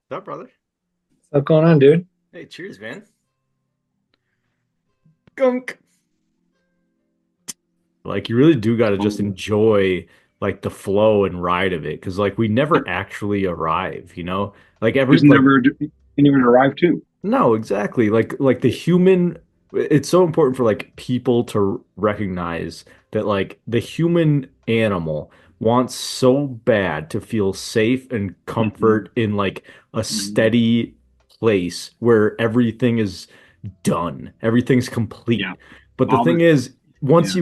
What's up, brother? What's going on, dude? Hey, cheers, man. Gunk. Like, you really do got to just Um, enjoy like the flow and ride of it, because like we never actually arrive, Like there's never anyone to arrive to. no, exactly. Like the human, it's so important for like people to recognize that like the human animal wants so bad to feel safe and Hmm. comfort in like a Hmm. steady place where everything is done. Everything's Yeah, complete. But the all thing the is, once yeah.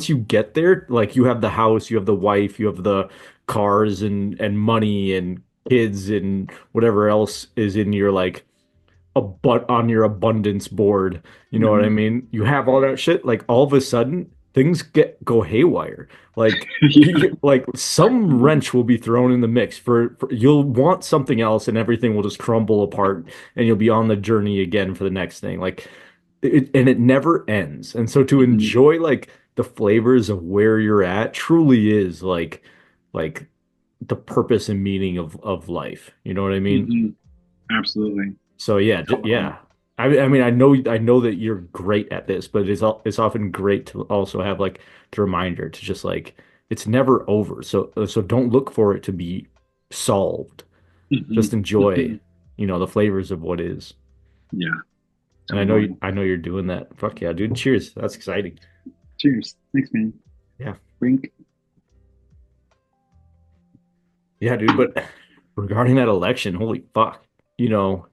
you get there, like you have the house, you have the wife, you have the cars and money and kids and whatever else is in your like on your abundance board. You know what I Hmm. mean? You have all that shit, like all of a sudden things go haywire. Like Yeah. like some wrench will be thrown in the mix for you'll want something else and everything will just crumble apart and you'll be on the journey again for the next thing. Like and it never ends. And so to Hmm. enjoy like the flavors of where you're at truly is like the purpose and meaning of life. You know what I mean? Hmm. Absolutely. So yeah, Totally. yeah. I mean I know that you're great at this, but it's often great to also have like the reminder to just like it's never over. So don't look for it to be solved. Hmm. Just enjoy, Hmm. the flavors of what is. Yeah, And totally. I know you're doing that. Fuck yeah, dude. Cheers. That's exciting. Cheers. Thanks, man. Yeah. Brink. Yeah, dude, but regarding that election, holy fuck.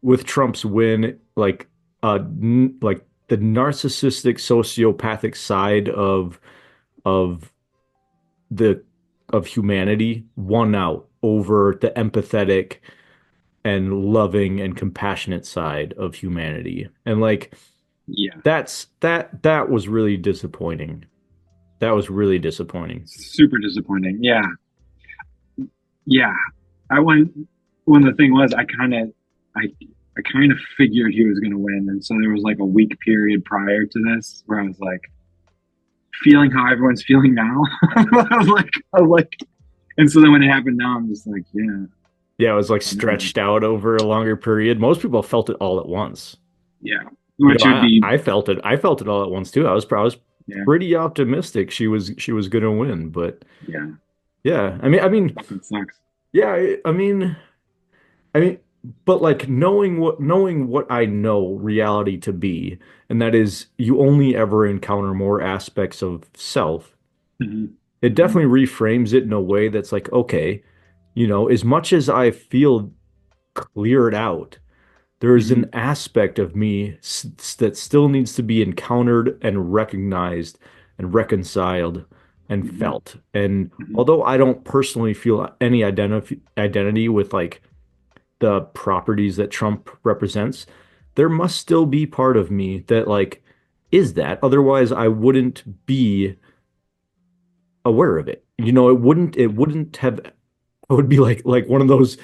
With Trump's win, like the narcissistic sociopathic side of the of humanity won out over the empathetic and loving and compassionate side of humanity. And like Yeah, that was really disappointing. That was really disappointing. super disappointing. Yeah, yeah. I went when the thing was, I, I kind of figured he was going to win, and so there was like a week period prior to this where I was like feeling how everyone's feeling now. I was like, and so then when it happened now, I'm just like, yeah, Yeah, it was like I know. stretched out over a longer period. Most people felt it all at once. Yeah. Which would be, I felt it. I felt it all at once too. I was yeah, pretty optimistic she was gonna win, but yeah. yeah. Fucking sucks. Yeah. I mean, but like knowing what I know reality to be, and that is you only ever encounter more aspects of self. Hmm. It Hmm. definitely reframes it in a way that's like, okay, as much as I feel cleared out. There's Hmm. an aspect of me that still needs to be encountered and recognized and reconciled and Hmm. felt. And Hmm. although I don't personally feel any identity with like the properties that Trump represents, there must still be part of me that like is that. Otherwise, I wouldn't be aware of it. It wouldn't have I would be like one of those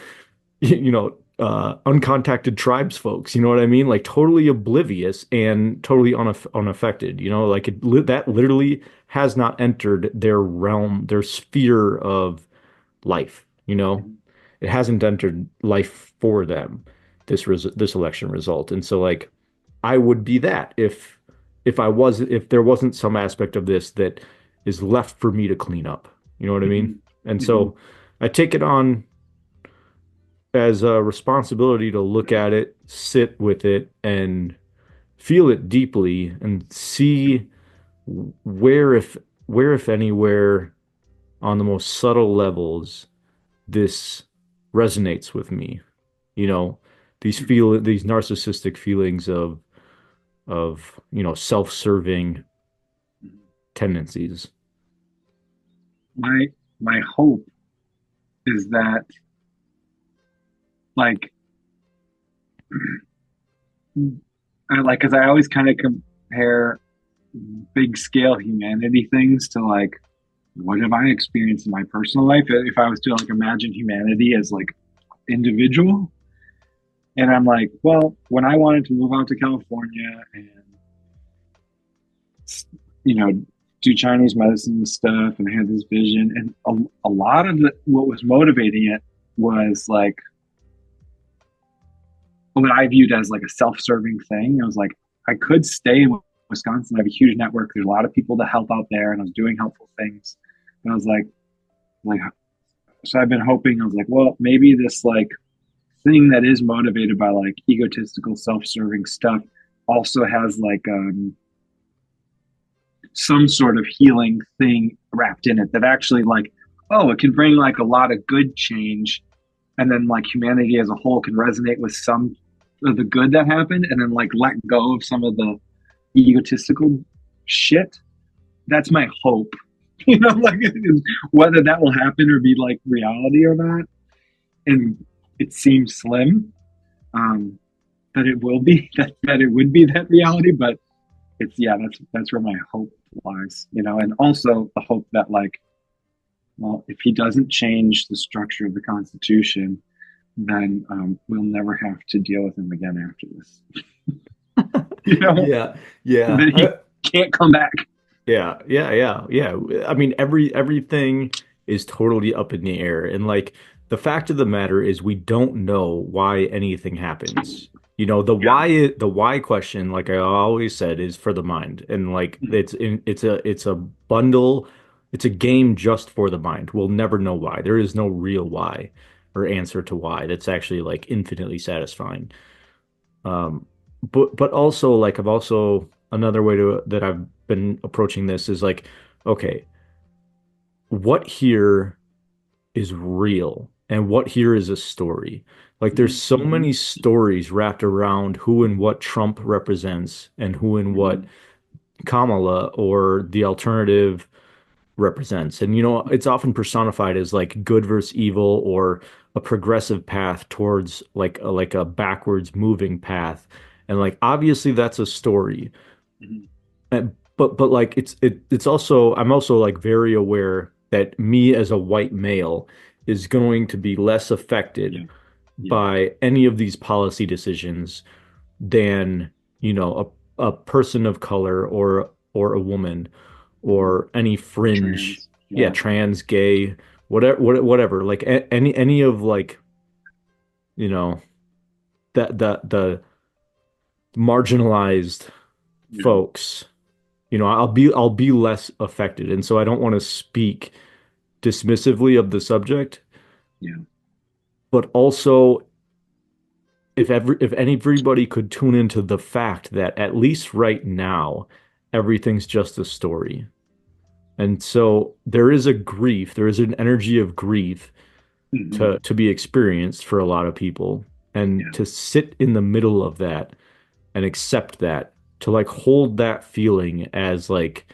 uncontacted tribes folks, you know what I mean? Like totally oblivious and totally unaffected, like that literally has not entered their realm, their sphere of life, It hasn't entered life for them, this election result. And so like I would be that if there wasn't some aspect of this that is left for me to clean up. You know what I mean? Hmm. And Hmm. so I take it on as a responsibility to look at it, sit with it, and feel it deeply and see where, if anywhere, on the most subtle levels, this resonates with me. You know, these narcissistic feelings of self-serving tendencies. My my hope is that like because I always kind of compare big scale humanity things to like what have I experienced in my personal life if I was to like imagine humanity as like individual. And I'm like, well, when I wanted to move out to California and you know do Chinese medicine stuff, and I had this vision, and a lot of what was motivating it was like what I viewed as like a self-serving thing. I was like, I could stay in Wisconsin. I have a huge network. There's a lot of people to help out there, and I was doing helpful things. And I was like, so I've been hoping. I was like, well, maybe this like thing that is motivated by like egotistical, self-serving stuff also has like some sort of healing thing wrapped in it that actually like, oh, it can bring like a lot of good change, and then like humanity as a whole can resonate with some of the good that happened, and then like let go of some of the egotistical shit. That's my hope. Like whether that will happen or be like reality or not, and it seems slim, um, that it will be that it would be that reality, but it's yeah, that's where my hope lies, and also the hope that like, well, if he doesn't change the structure of the Constitution, then we'll never have to deal with him again after this. you know, Yeah, yeah. that he can't come back. Yeah. I mean, everything is totally up in the air. And like the fact of the matter is we don't know why anything happens. Yeah. The why question, like I always said, is for the mind. And like it's a bundle, it's a game just for the mind. We'll never know why. There is no real why or answer to why that's actually like infinitely satisfying. Um, but also like I've also another way to that I've been approaching this is like, okay, what here is real and what here is a story? Like there's Mm-hmm. so Mm-hmm. many stories wrapped around who and what Trump represents and who and what Mm-hmm. Kamala or the alternative represents. And it's often personified as like good versus evil or a progressive path towards like a backwards moving path. And like obviously that's a story. Mm-hmm. But like it's also I'm also like very aware that me as a white male is going to be less affected Yeah. Yeah. by any of these policy decisions than, a person of color or a woman Mm-hmm. or any fringe, Trans. yeah, Yeah. trans, gay, whatever. Like any of like, you know, the marginalized Yeah. folks, I'll be less affected. And so I don't want to speak dismissively of the subject, Yeah. but also if anybody could tune into the fact that at least right now, everything's just a story. And so there is a grief, there is an energy of grief Mm-hmm. to be experienced for a lot of people. And Yeah. to sit in the middle of that and accept that, to like hold that feeling as like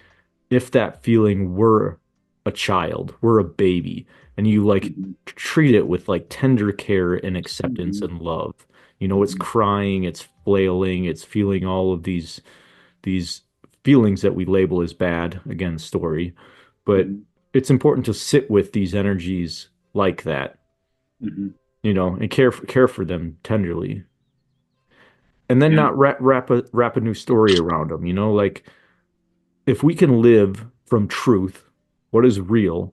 if that feeling were a child, were a baby, and you like Mm-hmm. treat it with like tender care and acceptance Mm-hmm. and love. It's Mm-hmm. crying, it's flailing, it's feeling all of these feelings that we label as bad, again, story. But Mm-hmm. it's important to sit with these energies like that, Mm-hmm. and care for them tenderly. And then Yeah. not wrap a new story around them, like if we can live from truth, what is real,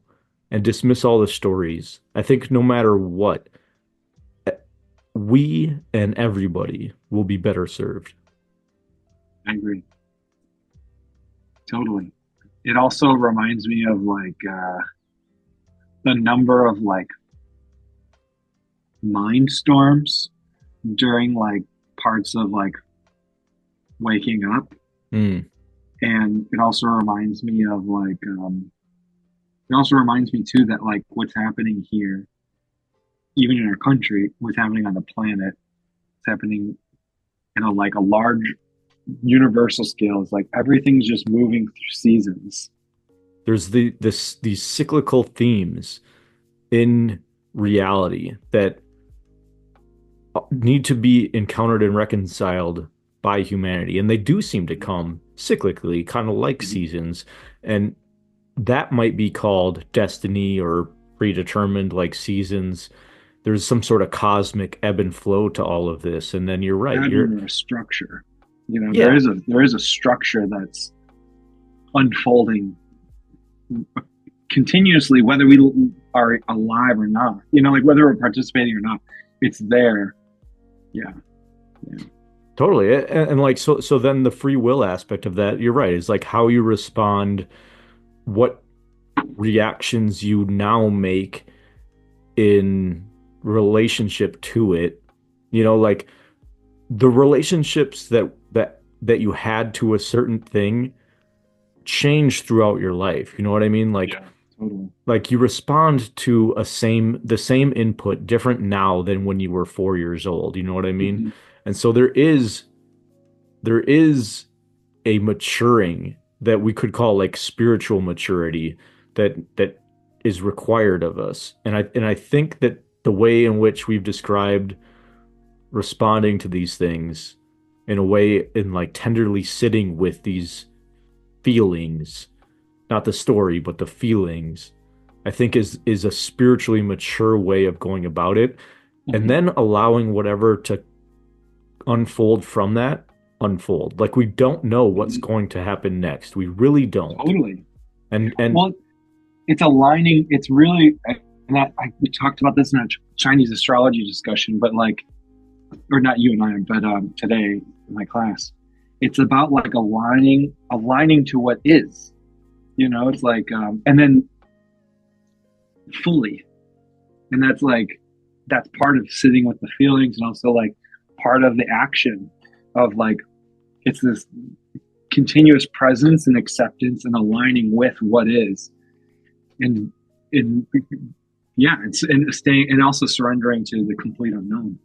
and dismiss all the stories, I think no matter what, we and everybody will be better served. I agree. Totally. It also reminds me of like the number of like mind storms during like parts of like waking up. Mm. And it also reminds me of like it also reminds me too that like what's happening here, even in our country, what's happening on the planet, it's happening in a like a large universal scale. It's like everything's just moving through seasons. There's these cyclical themes in reality that need to be encountered and reconciled by humanity. And they do seem to come cyclically, kind of like Mm-hmm. seasons. And that might be called destiny or predetermined, like seasons. There's some sort of cosmic ebb and flow to all of this. And then you're right. That or a structure. There Yeah, is a structure that's unfolding continuously, whether we are alive or not. Like whether we're participating or not, it's there. Yeah. Yeah. Totally. And like so then the free will aspect of that, you're right, is like how you respond, what reactions you now make in relationship to it. You know, like the relationships that you had to a certain thing change throughout your life. You know what I mean? Yeah, totally. Like you respond to the same input different now than when you were 4 years old. You know what I mean? Hmm. And so there is a maturing that we could call like spiritual maturity that is required of us. And I think that the way in which we've described responding to these things in a way in like tenderly sitting with these feelings, not the story, but the feelings, I think is a spiritually mature way of going about it. And Hmm. then allowing whatever to unfold from that unfold. Like we don't know what's Hmm. going to happen next. We really don't. Totally. And Well, it's aligning. It's really, and we talked about this in a Chinese astrology discussion, but like, or not you and I, but today in my class, it's about like aligning to what is. You know, it's like, and then fully, and that's part of sitting with the feelings, and also like part of the action of like it's this continuous presence and acceptance and aligning with what is, and and yeah, it's and staying and also surrendering to the complete unknown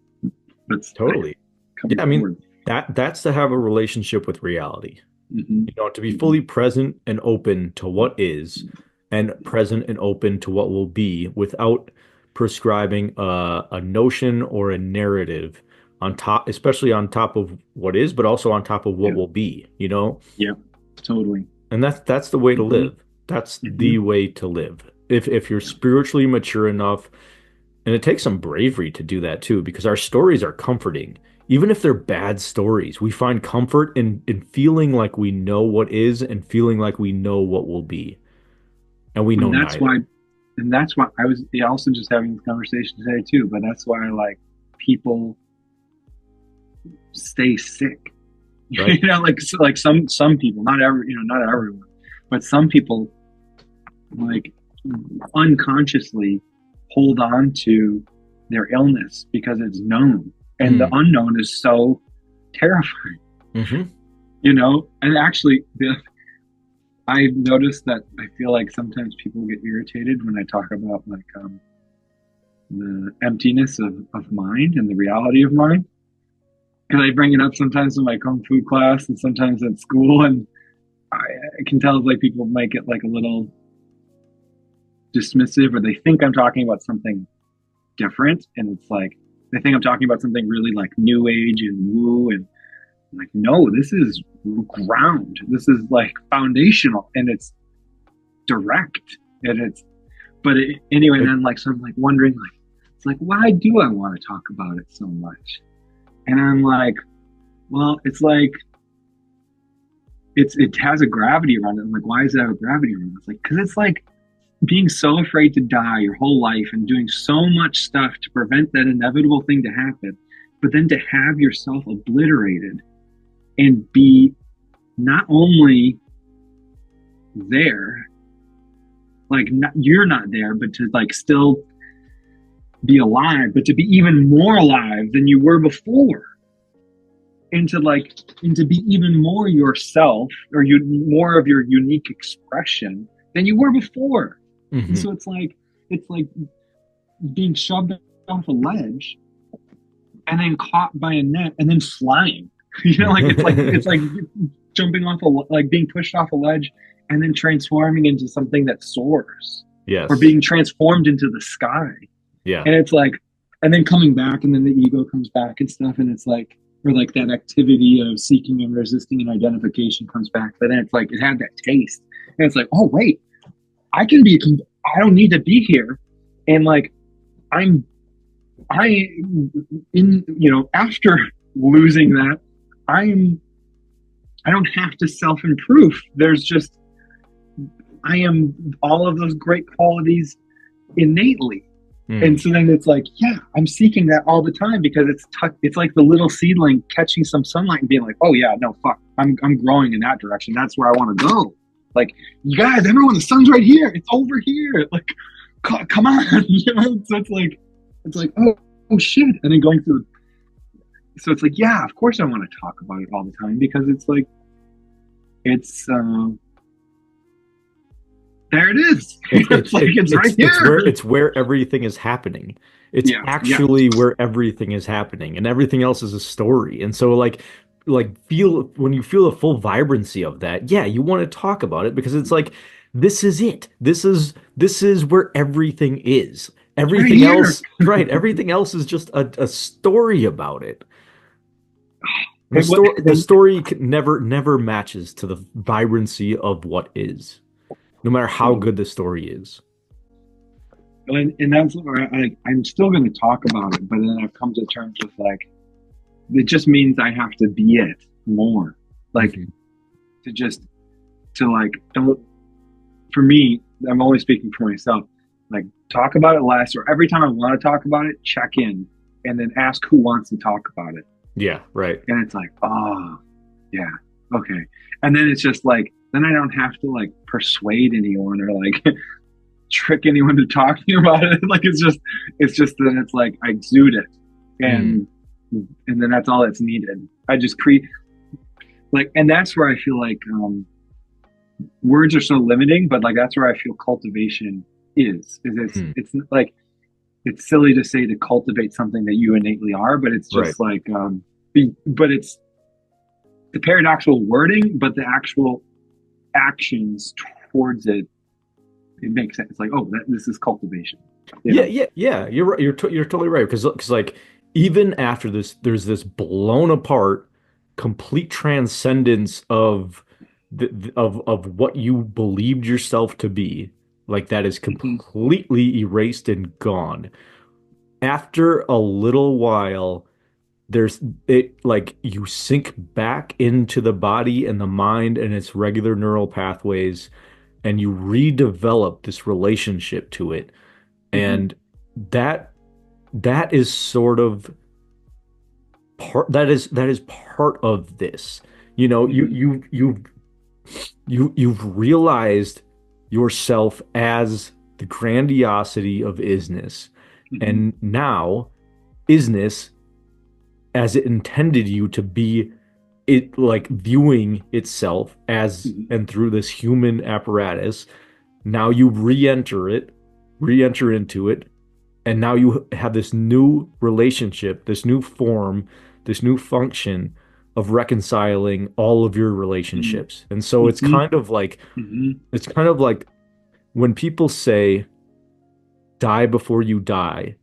that's totally. Yeah, coming I mean forward. that's to have a relationship with reality. Hmm. You know, to be Hmm. fully present and open to what is and present and open to what will be without prescribing a notion or a narrative on top, especially on top of what is, but also on top of what Yeah, will be, you know? yeah, totally. And that's the way to Hmm. live. That's Hmm. the way to live. If you're spiritually mature enough, and it takes some bravery to do that too, because our stories are comforting. Even if they're bad stories, we find comfort in feeling like we know what is and feeling like we know what will be. And we know And that's why, neither. and that's why I was also just having this conversation today too. But that's why like people stay sick. Right? You know, like some people, not everyone, but some people like unconsciously hold on to their illness because it's known, and the Mm. unknown is so terrifying. Hmm. You know, and actually, I've noticed that I feel like sometimes people get irritated when I talk about like the emptiness of mind and the reality of mind. Because I bring it up sometimes in my kung fu class and sometimes at school, and I, I can tell like people might get like a little dismissive, or they think I'm talking about something different, and it's like they think I'm talking about something really like new age and woo, and I'm like, no, this is ground. This is like foundational, and it's direct, and it's anyway. And It, then like so I'm like wondering like it's like why do I want to talk about it so much? And I'm like, well, it's like it has a gravity around it. I'm like, why does it have a gravity around it? It's like because it's like being so afraid to die your whole life and doing so much stuff to prevent that inevitable thing to happen, but then to have yourself obliterated and be not only there, like not, you're not there, but to like still be alive, but to be even more alive than you were before, and to like and to be even more yourself, or you more of your unique expression than you were before. And mhm. so it's like being shoved off a ledge and then caught by a net and then flying. You know, like it's like jumping off like being pushed off a ledge and then transforming into something that soars, or Yes. being transformed into the sky. Yeah. And it's like, and then coming back, and then the ego comes back and stuff, and it's like, or like that activity of seeking and resisting and identification comes back. But then it's like it had that taste, and it's like, oh wait, I can be. I don't need to be here, and like I'm I in after losing that, I'm I don't have to self improve. There's just I am all of those great qualities innately. And Mm. so then it's like, yeah, I'm seeking that all the time because it's like the little seedling catching some sunlight and being like, oh yeah, no, fuck, I'm growing in that direction. That's where I want to go. Like, you guys, everyone, the sun's right here. It's over here. Like, come on, you know. So it's like, oh shit, and then going through. So it's like, yeah, of course I want to talk about it all the time because it's like it's there it is. It's like it's right here. It's where everything is happening. It's Yeah, yeah, actually where everything is happening, and everything else is a story. And so like feel when you feel the full vibrancy of that, yeah, you want to talk about it because it's like this is it. This is where everything is. it's right Everything here. else, right? Everything else is just a story about it. And what The story never matches to the vibrancy of what is, no matter how totally. good the story is. And that's where I'm still going to talk about it, but then I've come to terms with like it just means I have to be it more, like Mhm. to just to like don't. For me, I'm only speaking for myself. Like talk about it less, or every time I want to talk about it, check in and then ask who wants to talk about it, Yeah, right. and it's like, oh yeah, okay, and then it's just like then I don't have to like persuade anyone or like trick anyone to talking about it. Like it's just that it's like I exude it, Mm, and then that's all that's needed. I just create like, and that's where I feel like words are so limiting, but like that's where I feel cultivation is mm, it's like it's silly to say to cultivate something that you innately are, but it's right. just like but it's the paradoxical wording, but the actual actions towards it. It makes sense. It's like, oh, this is cultivation, you Yeah, know. yeah, yeah. You're right. You're totally right because like even after this, there's this blown apart, complete transcendence of of what you believed yourself to be. Like that is Mm-hmm, completely erased and gone. After a little while, there's it like you sink back into the body and the mind and its regular neural pathways, and you redevelop this relationship to it. mm-hmm, And that that is sort of that is part of this. You know, mm-hmm, you've realized yourself as the grandiosity of isness. mm-hmm, And now isness as it intended you to be, it like viewing itself as mm-hmm, and through this human apparatus. Now you re-enter into it, and now you have this new relationship, this new form, this new function of reconciling all of your relationships. And so mm-hmm, mm-hmm. it's kind of like when people say die before you die.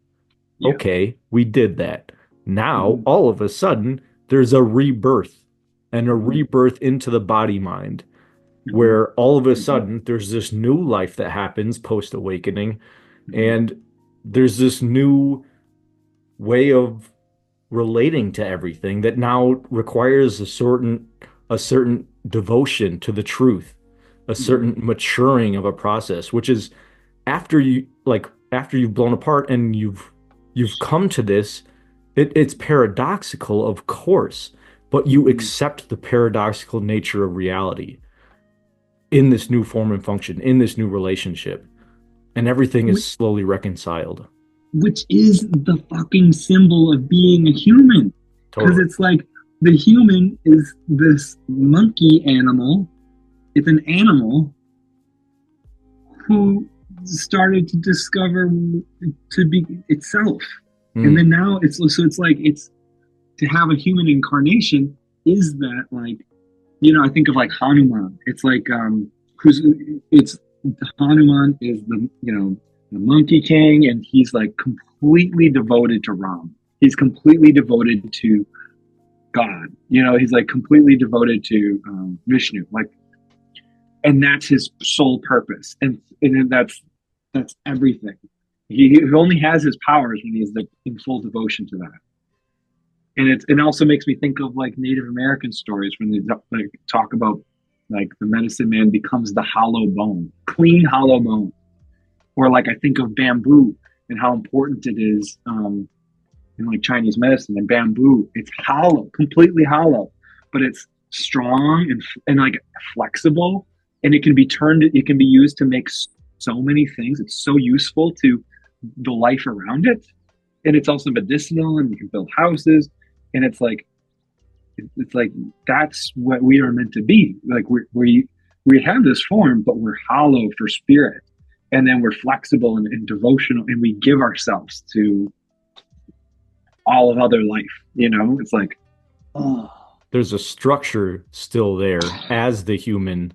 Yeah. Okay, we did that. Now, Mm-hmm, all of a sudden, there's a rebirth and a mm-hmm, rebirth into the body mind, mm-hmm, where all of a mm-hmm, sudden there's this new life that happens post awakening, mm-hmm, and there's this new way of relating to everything that now requires a certain devotion to the truth, a mm-hmm, certain maturing of a process, which is after you've blown apart and you've come to this, it's paradoxical, of course, but you mm-hmm. accept the paradoxical nature of reality in this new form and function, in this new relationship, and everything is slowly reconciled. Which is the fucking symbol of being a human. Because Totally. it's like the human is this monkey animal. It's an animal who started to discover to be itself. And Mm, then now it's like it's to have a human incarnation is that like, you know, I think of like Hanuman. It's like who's it's Hanuman is the, you know, the Monkey King, and he's like completely devoted to Ram. He's completely devoted to God. You know, he's like completely devoted to Vishnu. Like, and that's his sole purpose, and that's everything. He only has his powers when he's like in full devotion to that. And it also makes me think of like Native American stories when they like talk about like the medicine man becomes the hollow bone, clean hollow bone, or like I think of bamboo. and how important it is in like Chinese medicine and bamboo. It's hollow, completely hollow, but it's strong and like flexible, and it can be turned. It can be used to make so many things. It's so useful to the life around it, and it's also medicinal, and you can build houses, and it's like that's what we are meant to be. Like we have this form, but we're hollow for spirit, and then we're flexible and devotional, and we give ourselves to all of other life. You know, it's like, oh, There's a structure still there as the human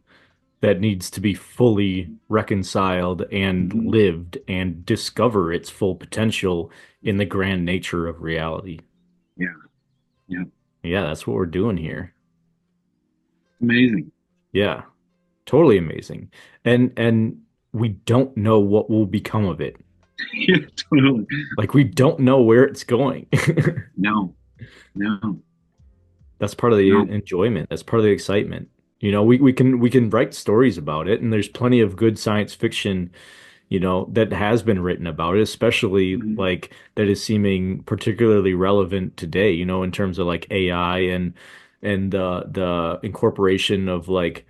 that needs to be fully reconciled and mhm. lived and discover its full potential in the grand nature of reality. Yeah, yeah, Yeah, that's what we're doing here. amazing. Yeah, totally amazing. And we don't know what will become of it. Yeah, totally. Like we don't know where it's going. No, no, That's part of the no. enjoyment. That's part of the excitement. You know, we can write stories about it, and there's plenty of good science fiction, that has been written about it, especially Mhm. like that is seeming particularly relevant today, in terms of like AI and the incorporation of like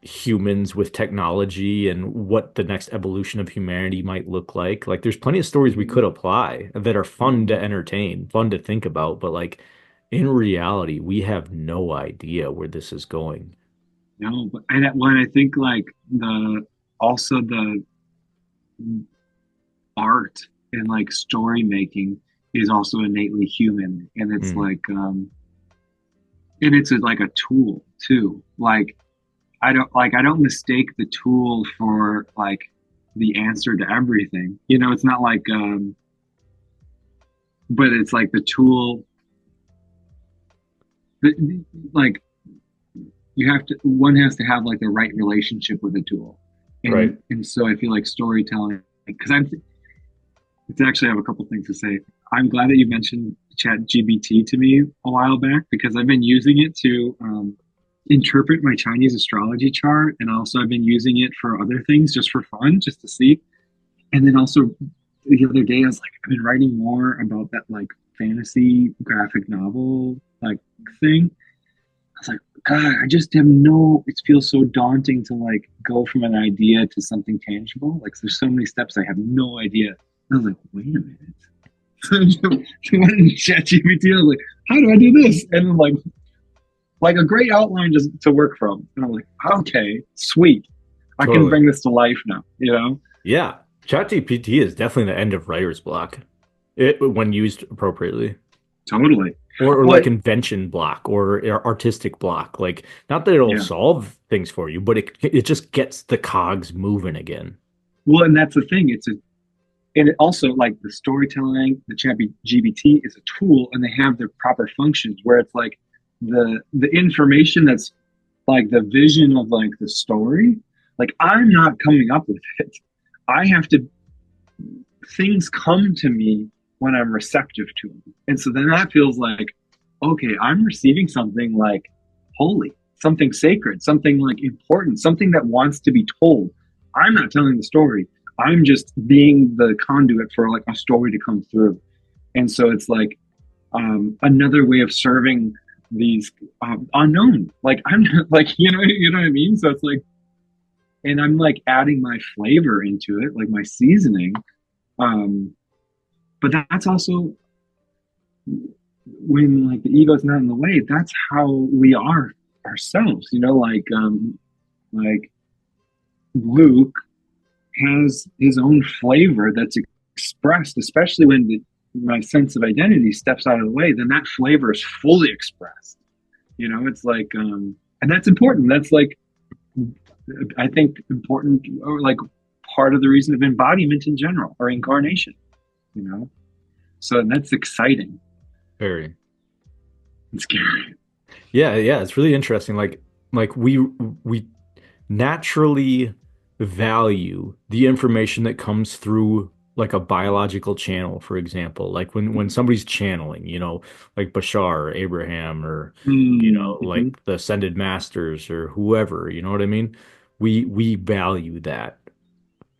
humans with technology and what the next evolution of humanity might look like. Like there's plenty of stories we could Mhm. apply that are fun to Mhm. entertain, fun to think about, but like in reality, we have no idea where this is going. No, but and when I think like the also the art and like story making is also innately human, and it's Mm, like and it's like a tool too. Like I don't mistake the tool for like the answer to everything. You know, it's not like but it's like the tool that, like you have to one has to have like the right relationship with the tool. right. And so I feel like storytelling because I'm it's actually I have a couple things to say. I'm glad that you mentioned Chat GBT to me a while back because I've been using it to interpret my Chinese astrology chart, and also I've been using it for other things just for fun, just to see. And then also the other day, I was like, I've been writing more about that like fantasy graphic novel like thing. I was like, God, I just have no. It feels so daunting to like go from an idea to something tangible. Like there's so many steps I have no idea. And I was like, wait a minute. So I went in ChatGPT. I was like, how do I do this? And like a great outline just to work from. And I'm like, okay, sweet. I can Totally. bring this to life now. You know? Yeah. ChatGPT is definitely the end of writer's block. It when used appropriately. Totally. Or like What? invention block or artistic block. Like not that it'll Yeah. solve things for you, but it just gets the cogs moving again. Well, and that's the thing. And it also like the storytelling, the chat GBT is a tool, and they have their proper functions where it's like the information that's like the vision of like the story. Like I'm not coming up with it. I have to things come to me when I'm receptive to them, and so then that feels like okay, I'm receiving something like holy, something sacred, something like important, something that wants to be told. I'm not telling the story. I'm just being the conduit for like a story to come through. And so it's like another way of serving these unknown. Like I'm like you know what I mean. So it's like, and I'm like adding my flavor into it, like my seasoning. Um, but that's also when like the ego's not in the way. That's how we are ourselves. You know, like Luke has his own flavor that's expressed, especially when my sense of identity steps out of the way, then that flavor is fully expressed. You know, it's like, and that's important. That's like, I think important, or like part of the reason of embodiment in general or incarnation, you know? So that's exciting Very. and scary. Yeah, yeah, it's really interesting. Like we naturally value the information that comes through like a biological channel, for example. Like when somebody's channeling, like Bashar or Abraham or Mm-hmm. like the ascended masters or whoever, you know what I mean? We value that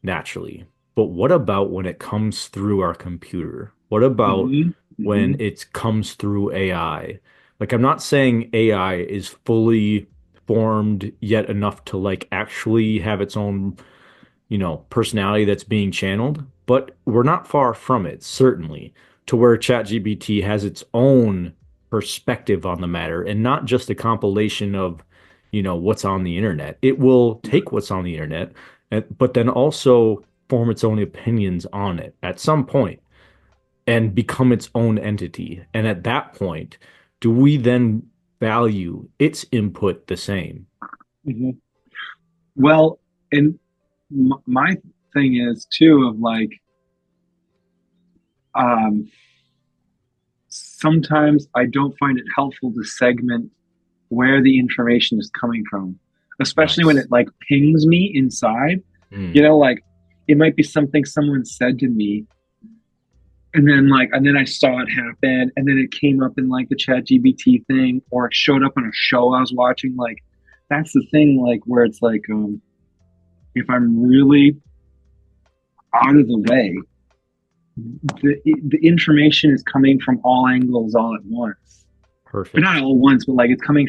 naturally. But what about when it comes through our computer? What about Hmm. when Hmm. it comes through AI? Like, I'm not saying AI is fully formed yet enough to like actually have its own, personality that's being channeled, but we're not far from it, certainly, to where ChatGPT has its own perspective on the matter and not just a compilation of, what's on the internet. It will take what's on the internet, but then also form its own opinions on it at some point and become its own entity. And at that point, do we then value its input the same? Hmm. Well, and my thing is too of like, um, sometimes I don't find it helpful to segment where the information is coming from, especially when Nice. it like pings me inside. Mm, Like it might be something someone said to me, and then I saw it happen, and then it came up in like the Chat GBT thing, or it showed up on a show I was watching. Like that's the thing, like where it's like, if I'm really out of the way, the information is coming from all angles all at once, but not perfect. all at once, but like it's coming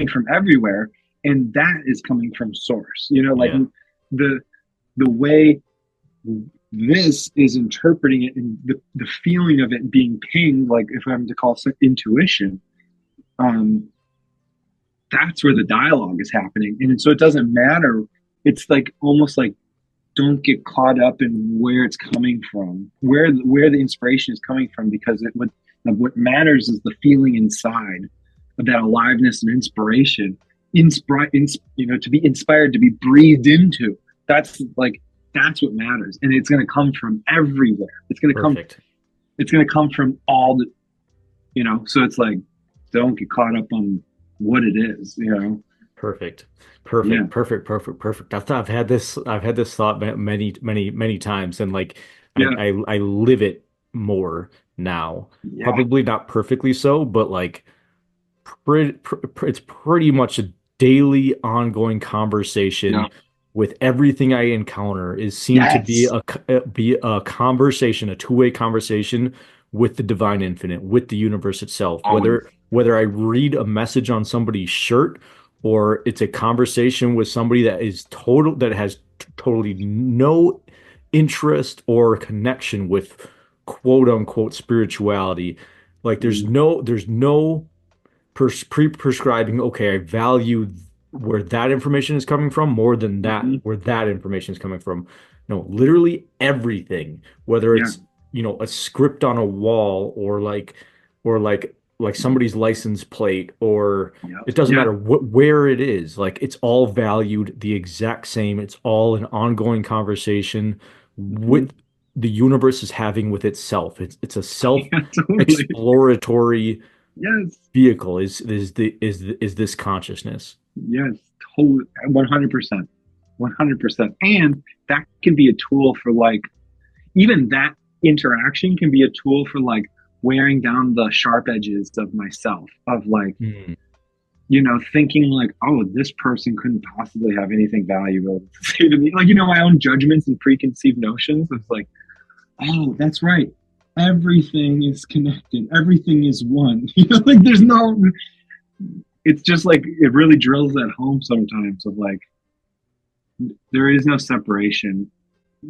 from everywhere, and that is coming from source. Like Yeah, the the way this is interpreting it, and the feeling of it being pinged, like if I'm to call it intuition, um, that's where the dialogue is happening. And so it doesn't matter. It's like almost like don't get caught up in where it's coming from, where the inspiration is coming from, because what matters is the feeling inside of that aliveness and inspiration. To be inspired, to be breathed into. That's like that's what matters, and it's going to come from everywhere. perfect. It's going to come from all the So it's like don't get caught up on what it is. Perfect. Yeah, Perfect. I've had this thought many, many, many times, and like I, yeah, I live it more now. yeah, Probably not perfectly so, but like it's pretty much a daily ongoing yeah. conversation with everything I encounter is seem to be Yes, a conversation, a two-way conversation with the divine infinite, with the universe itself. always. Whether I read a message on somebody's shirt or it's a conversation with somebody that has totally no interest or connection with quote unquote spirituality. Like Mm-hmm. there's no prescribing, okay, I value where that information is coming from more than that Mm-hmm. where that information is coming from. No, literally everything, whether Yeah. it's, a script on a wall or like somebody's license plate, or Yeah. it doesn't Yeah. matter where it is, like it's all valued the exact same. It's all an ongoing conversation Mm-hmm. with the universe is having with itself. It's a self Yeah. Totally. exploratory Yes. vehicle is this consciousness. Yes. Totally. 100%. 100%. And that can be a tool for like, even that interaction can be a tool for like wearing down the sharp edges of myself, of like, Hmm. thinking like, oh, this person couldn't possibly have anything valuable to say to me. Like, my own judgments and preconceived notions. It's like, oh, that's right. Everything is connected. Everything is one. Like there's no. It's just like it really drills that home sometimes. Of like there is no separation,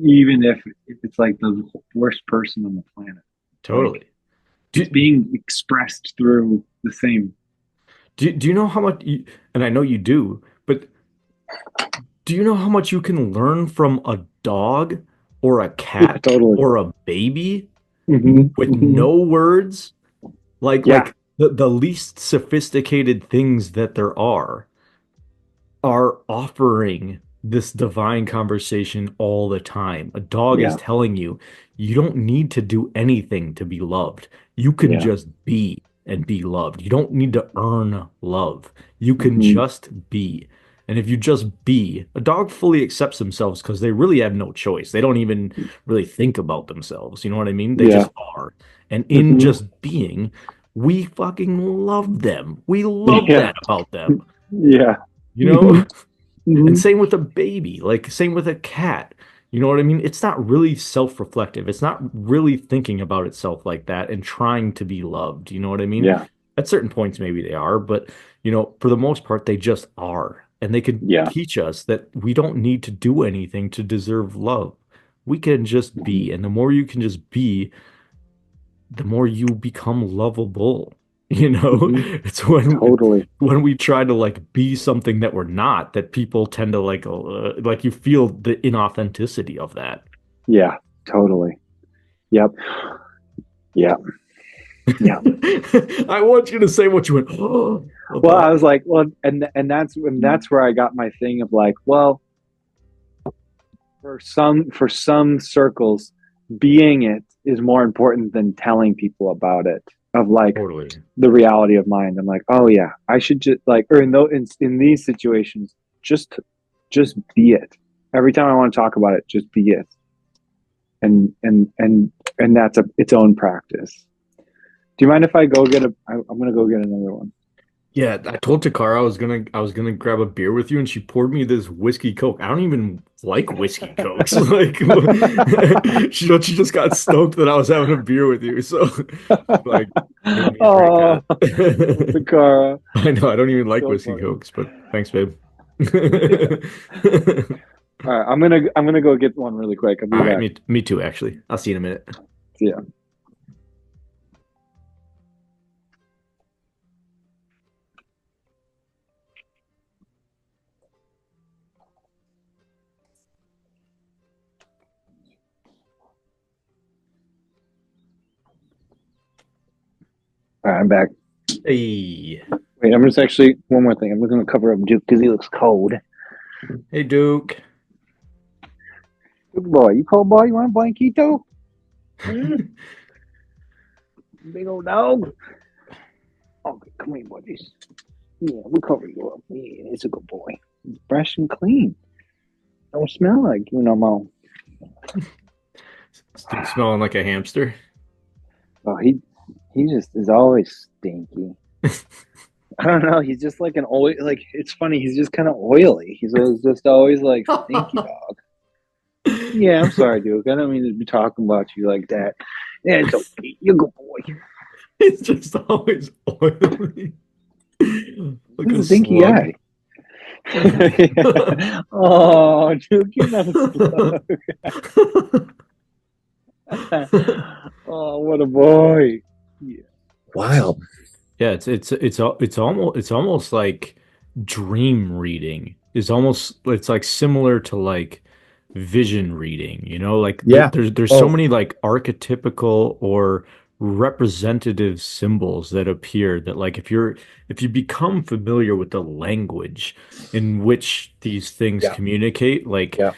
even if it's like the worst person on the planet. Like Totally. it's Do, being expressed through the same. do you know how much and I know you do, but do you know how much you can learn from a dog or a Yeah, cat totally. or a baby Hmm. with Hmm. no words? Like Yeah, like the least sophisticated things that there are offering this divine conversation all the time. A dog is yeah, telling you, you don't need to do anything to be loved. You can yeah. just be and be loved. You don't need to earn love. You can Hmm. just be. And if you just be, a dog fully accepts themselves because they really have no choice. They don't even really think about themselves. You know what I mean? They Yeah. just are. And in Hmm. just being, we fucking love them. We love Yeah. that about them. Yeah. You Hmm. know? And Hmm. same with a baby, like same with a cat. You know what I mean? It's not really self-reflective. It's not really thinking about itself like that and trying to be loved. You know what I mean? Yeah. At certain points, maybe they are, but for the most part, they just are. And they could Yeah. teach us that we don't need to do anything to deserve love. We can just Mhm. be. And the more you can just be, the more you become lovable. Hmm. It's when Totally. when we try to like be something that we're not, that people tend to like you feel the inauthenticity of that. Yeah. Totally. Yep. Yeah. Yeah. I want you to say what you went Well, I about. was like, well, and that's where I got my thing of like, well, for some circles, being it is more important than telling people about it. Of like Totally. the reality of mind. I'm like, oh yeah, I should just like, or in these situations, just be it. Every time I want to talk about it, just be it, and that's its own practice. Do you mind if I go get I'm gonna go get another one. Yeah, I told Takara I was gonna grab a beer with you, and she poured me this whiskey Coke. I don't even like whiskey Cokes. Like she just got stoked that I was having a beer with you, so she like made me a drink Oh, it. Takara, I know I don't even like so whiskey funny. Cokes, but thanks, babe. Yeah. All right, I'm gonna go get one really quick. I'll All be right, back. me too, actually. I'll see you in a minute. See ya. All right, I'm back. Hey, Wait, I'm just actually one more thing. I'm just gonna cover up Duke because he looks cold. hey, Duke. Good boy, you cold boy? You want a blanquito? Hmm? Big old dog. Okay, come here, buddies. Yeah, we cover you up. Yeah, it's a good boy. He's fresh and clean. Don't smell like you no more. Is Duke smelling like a hamster? Oh, he just is always stinky. I don't know. He's just like an oil. Like it's funny. He's just kind of oily. He's just always like stinky dog. Yeah, I'm sorry, Duke. I don't mean to be talking about you like that. Yeah, it's okay. You're a good boy. It's just always oily. Like This a is a stinky slug. guy. Oh, Duke, you're not a slug. Oh, what a boy. Yeah. Wild. Yeah, it's almost like dream reading. It's like similar to like vision reading, like Yeah. there's so Oh, many like archetypical or representative symbols that appear that like if you become familiar with the language in which these things yeah. communicate, like Yeah.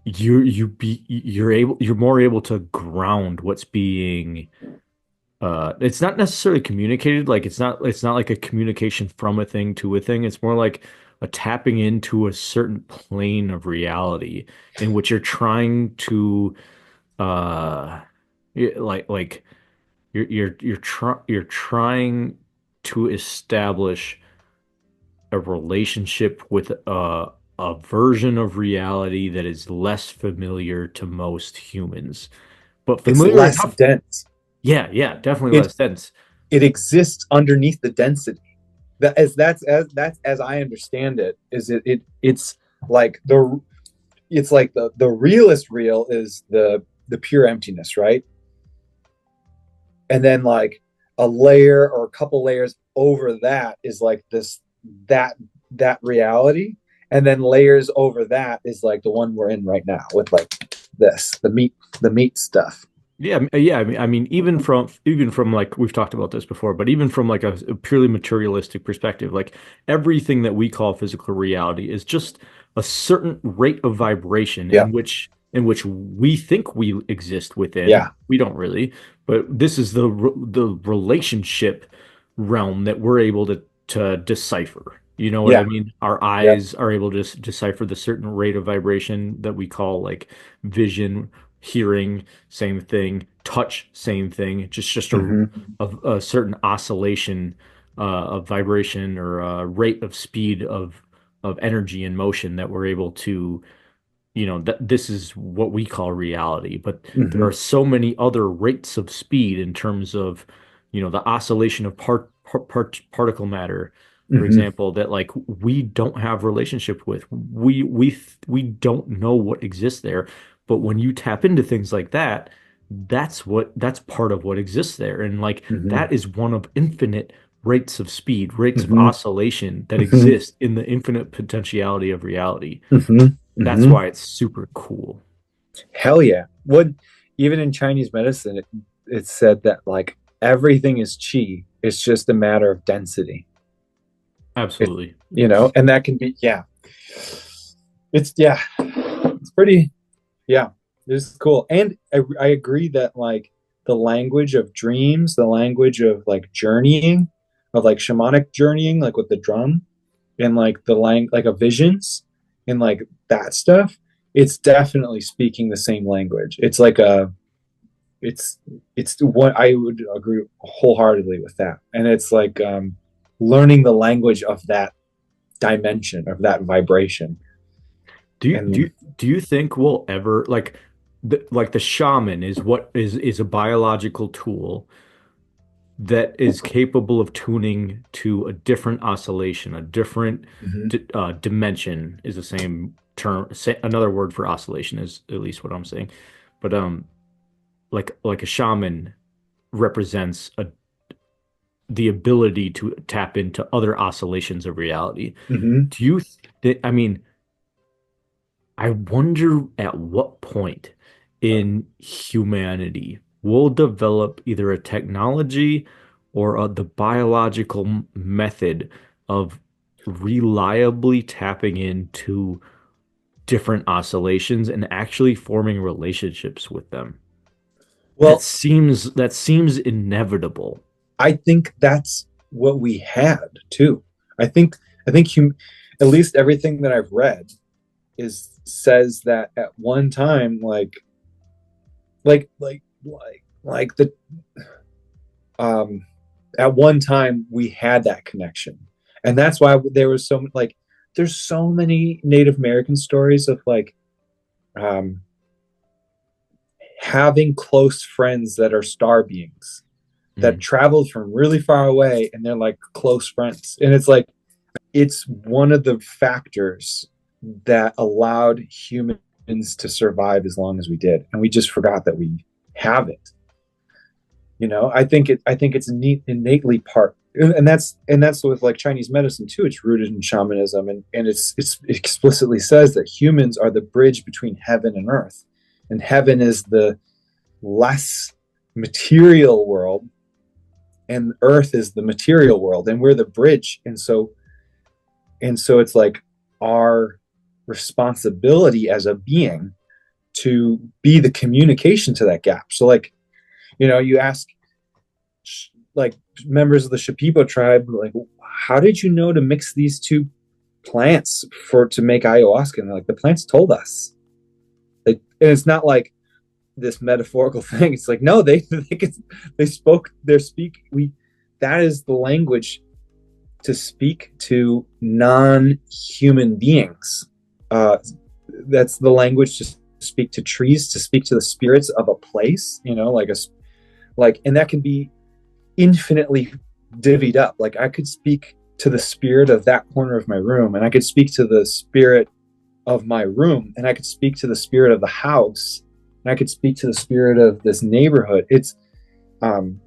you're more able to ground what's being it's not necessarily communicated, like it's not like a communication from a thing to a thing. It's more like a tapping into a certain plane of reality in which you're trying to uh like you're trying to establish a relationship with a version of reality that is less familiar to most humans, but It's familiar less enough. dense. Yeah, yeah, definitely It less dense. it exists underneath the density. That's as I understand it, is it's like the realest real is the pure emptiness, right? And then like a layer or a couple layers over that is like that that reality. And then layers over that is like the one we're in right now with like this, the meat stuff. Yeah. I mean, even from like we've talked about this before, but even from like a purely materialistic perspective, like everything that we call physical reality is just a certain rate of vibration Yeah. in which we think we exist within. Yeah. We don't really, but this is the relationship realm that we're able to decipher. You know what I Yeah. mean? Our Yep. eyes are able to decipher the certain rate of vibration that we call like vision, hearing, same thing. Touch, same thing. Just Mm-hmm. a certain oscillation of vibration or rate of speed of energy and motion that we're able to that this is what we call reality, but there Hmm. are so many other rates of speed in terms of, the oscillation of particle matter, for Hmm. example, that like we don't have relationship with. We don't know what exists there, but when you tap into things like that, that's part of what exists there, and like Hmm. that is one of infinite rates of speed, rates of Hmm. oscillation that Hmm. exist in the infinite potentiality of reality. Hmm. That's Hmm. why it's super cool. Hell yeah. What even in Chinese medicine, it said that like everything is chi. It's just a matter of density. It, Absolutely. and that can be yeah. It's pretty yeah. This is cool. And I agree that like the language of dreams, the language of like journeying, of like shamanic journeying, like with the drum, and like like a visions and like that stuff, it's definitely speaking the same language. It's like a it's it's what I would agree wholeheartedly with that. And it's like learning the language of that dimension, of that vibration. Do you do And you, do you think we'll ever like the shaman is what is a biological tool that is capable of tuning to a different oscillation, a different mhm, dimension is the same term. Another word for oscillation is at least what I'm saying. But like a shaman represents the ability to tap into other oscillations of reality. mhm. Do you I mean, I wonder at what point in humanity we'll develop either a technology or the biological method of reliably tapping into different oscillations and actually forming relationships with them. That Well, seems inevitable. I think that's what we had too. I think at least everything that I've read is says that at one time like the um at one time we had that connection. And that's why there was so like there's so many Native American stories of like um having close friends that are star beings that Mm. traveled from really far away and they're like close friends. And it's like it's one of the factors that allowed humans to survive as long as we did. And we just forgot that we have it. I think it's neat, innately part, and that's with like Chinese medicine too. It's rooted in shamanism, and it explicitly says that humans are the bridge between heaven and earth, and heaven is the less material world, and earth is the material world, and we're the bridge. And so it's like our responsibility as a being to be the communication to that gap. So like you ask like members of the Shipibo tribe, like, how did you know to mix these two plants to make ayahuasca? And they're like, the plants told us. Like, and it's not like this metaphorical thing. It's like, no, they spoke their speak. That is the language to speak to non-human beings. Uh, that's the language to speak to trees, to speak to the spirits of a place. And that can be infinitely divvied up. Like I could speak to the spirit of that corner of my room, and I could speak to the spirit of my room, and I could speak to the spirit of the house, and I could speak to the spirit of this neighborhood. It's um,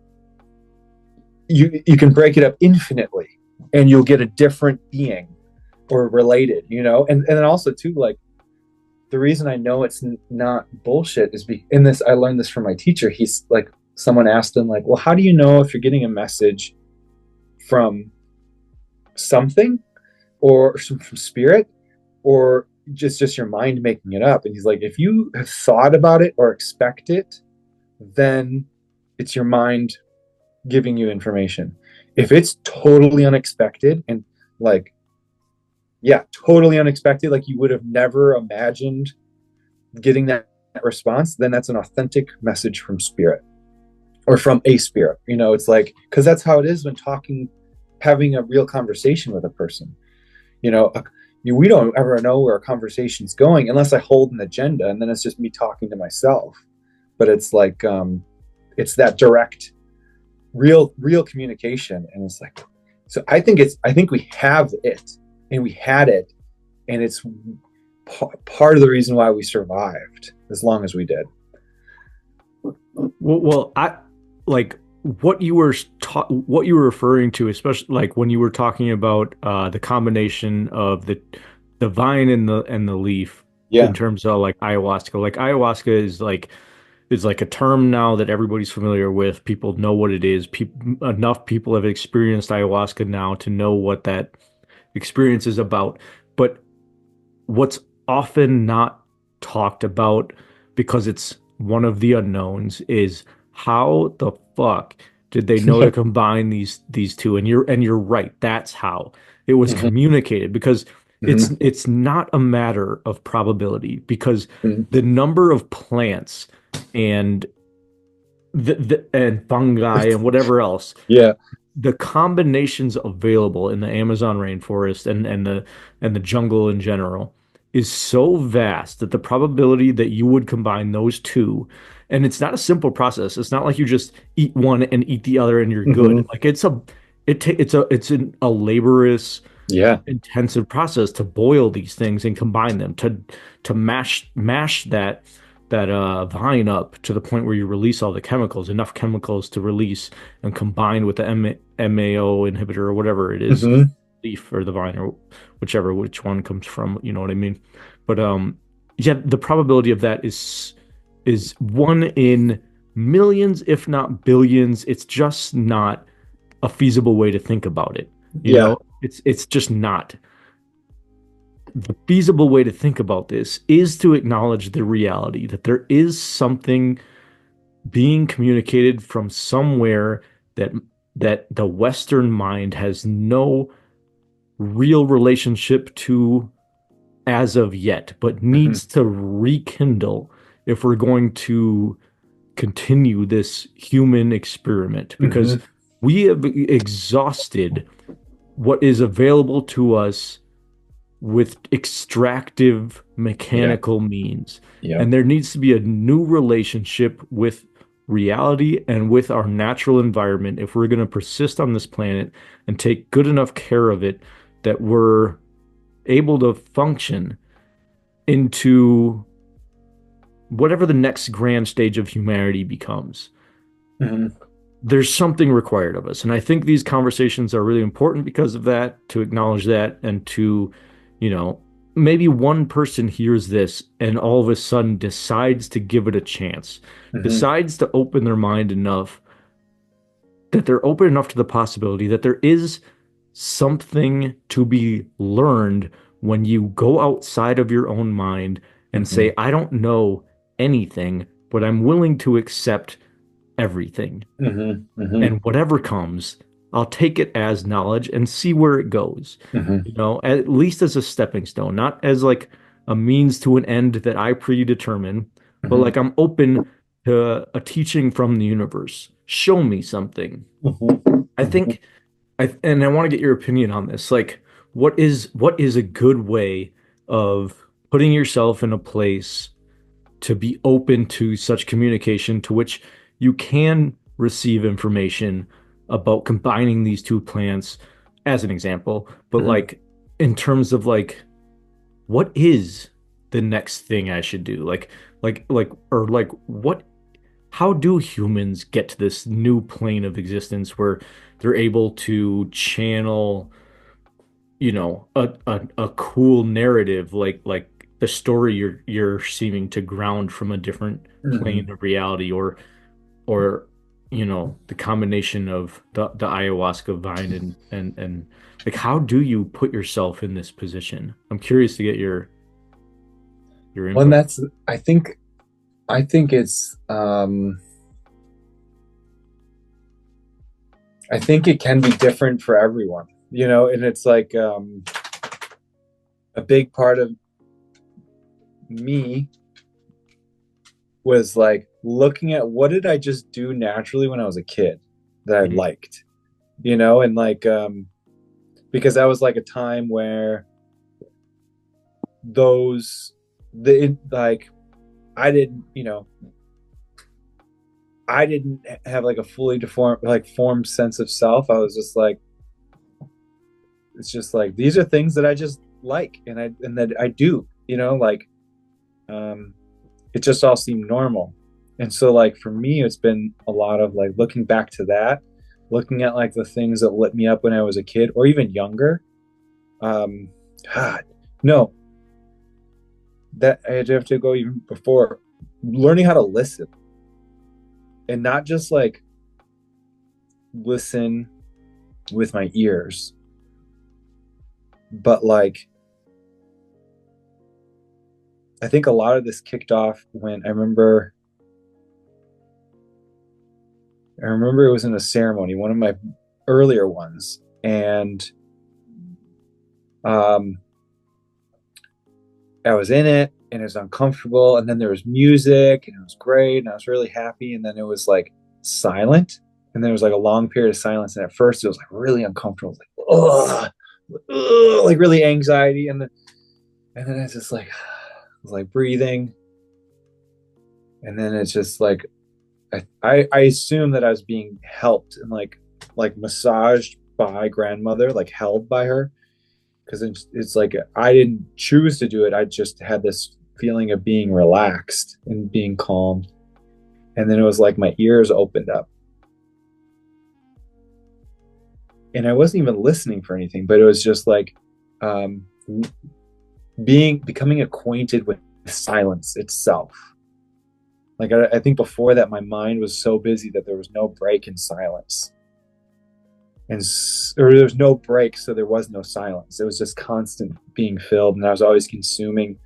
you can break it up infinitely, and you'll get a different being or related. And then also too like the reason I know it's not bullshit is in this. I learned this from my teacher. He's like, someone asked him like, well, how do you know if you're getting a message from something or from spirit or just your mind making it up? And he's like, if you have thought about it or expect it, then it's your mind giving you information. If it's totally unexpected and like, yeah, totally unexpected, like you would have never imagined getting that response, then that's an authentic message from spirit or from a spirit. It's like, because that's how it is when talking, having a real conversation with a person. you know we don't ever know where a conversation's going unless I hold an agenda, and then it's just me talking to myself. But it's like it's that direct, real communication, and it's like, so I think we have it, and we had it, and it's part of the reason why we survived as long as we did. Well, I like what you were referring to, especially like when you were talking about the combination of the vine and the leaf in Yeah. terms of like ayahuasca. Like ayahuasca is like a term now that everybody's familiar with. People know what it is. Enough people have experienced ayahuasca now to know what that experience is about. But what's often not talked about because it's one of the unknowns is how the fuck did they know to combine these two? And you're right, that's how it was Mhm. communicated because Mhm. it's not a matter of probability because Mhm. the number of plants and and fungi and whatever else, Yeah. the combinations available in the Amazon rainforest and the jungle in general is so vast that the probability that you would combine those two, and it's not a simple process. It's not like you just eat one and eat the other and you're good. Mhm. Like it's a laborious, Yeah. intensive process to boil these things and combine them to mash that vine up to the point where you release all the chemicals, enough chemicals to release and combine with the MAO inhibitor or whatever it is, Mhm. leaf or the vine or which one comes from, you know what I mean? But yeah, the probability of that is one in millions, if not billions. It's just not a feasible way to think about it. You Yeah. know, it's just not. The feasible way to think about this is to acknowledge the reality that there is something being communicated from somewhere that the Western mind has no real relationship to as of yet, but Mhm. needs to rekindle if we're going to continue this human experiment because Mhm. we have exhausted what is available to us with extractive Yeah. mechanical means. Yeah. And there needs to be a new relationship with reality and with our natural environment if we're going to persist on this planet and take good enough care of it that we're able to function into whatever the next grand stage of humanity becomes. Mhm. There's something required of us. And I think these conversations are really important because of that, to acknowledge that and to, you know, maybe one person hears this and all of a sudden decides to give it a chance, Mhm. decides to open their mind enough that they're open enough to the possibility that there is something to be learned when you go outside of your own mind and say, Mhm. I don't know anything, but I'm willing to accept everything. Mhm. Mhm. And whatever comes, I'll take it as knowledge and see where it goes. Mhm. You know, at least as a stepping stone, not as like a means to an end that I predetermine, but Mhm. like I'm open to a teaching from the universe. Show me something. Mhm. I Mhm. think and I want to get your opinion on this. Like, what is a good way of putting yourself in a place to be open to such communication to which you can receive information about combining these two plants as an example, but Mhm. like in terms of like what is the next thing I should do? Or like what how do humans get to this new plane of existence where they're able to channel, a cool narrative like the story you're seeming to ground from a different plane Mhm. of reality or the combination of the ayahuasca vine and like how do you put yourself in this position? I'm curious to get your Well, and input. that's I think it's I think it can be different for everyone, and it's like a big part of me was like looking at what did I just do naturally when I was a kid that I Mhm. liked, and like because that was like a time where those like I didn't, I didn't have like a fully deformed, like formed sense of self. I was just like, it's just like these are things that I just like, and that I do, like um, it just all seemed normal. And so, like for me, it's been a lot of like looking back to that, looking at like the things that lit me up when I was a kid or even younger. Um, God, no, that I have to go even before learning how to listen and not just like listen with my ears, but like I think a lot of this kicked off when I remember it was in a ceremony, one of my earlier ones, and um, I was in it, and it was uncomfortable, and then there was music, and it was great, and I was really happy, and then it was like silent, and there was like a long period of silence, and at first it was like really uncomfortable, like ugh, ugh, like really anxiety, and then it's just like I was like breathing, and then it's just like I assume that I was being helped and like massaged by grandmother, like held by her, because it's like I didn't choose to do it. I just had this feeling of being relaxed and being calm, and then it was like my ears opened up, and I wasn't even listening for anything, but it was just like um, becoming acquainted with silence itself. Like I think before that, my mind was so busy that there was no break in silence, or there was no break, so there was no silence. It was just constant being filled, and I was always consuming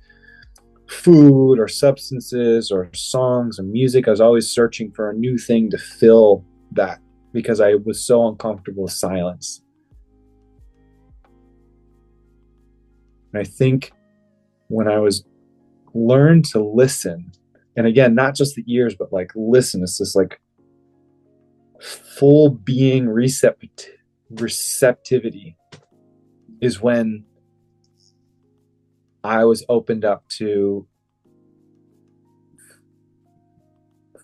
food or substances or songs or music. I was always searching for a new thing to fill that because I was so uncomfortable with silence. And I think when I was learned to listen, and again, not just the ears, but like listen, it's this like full being receptivity is when I was opened up to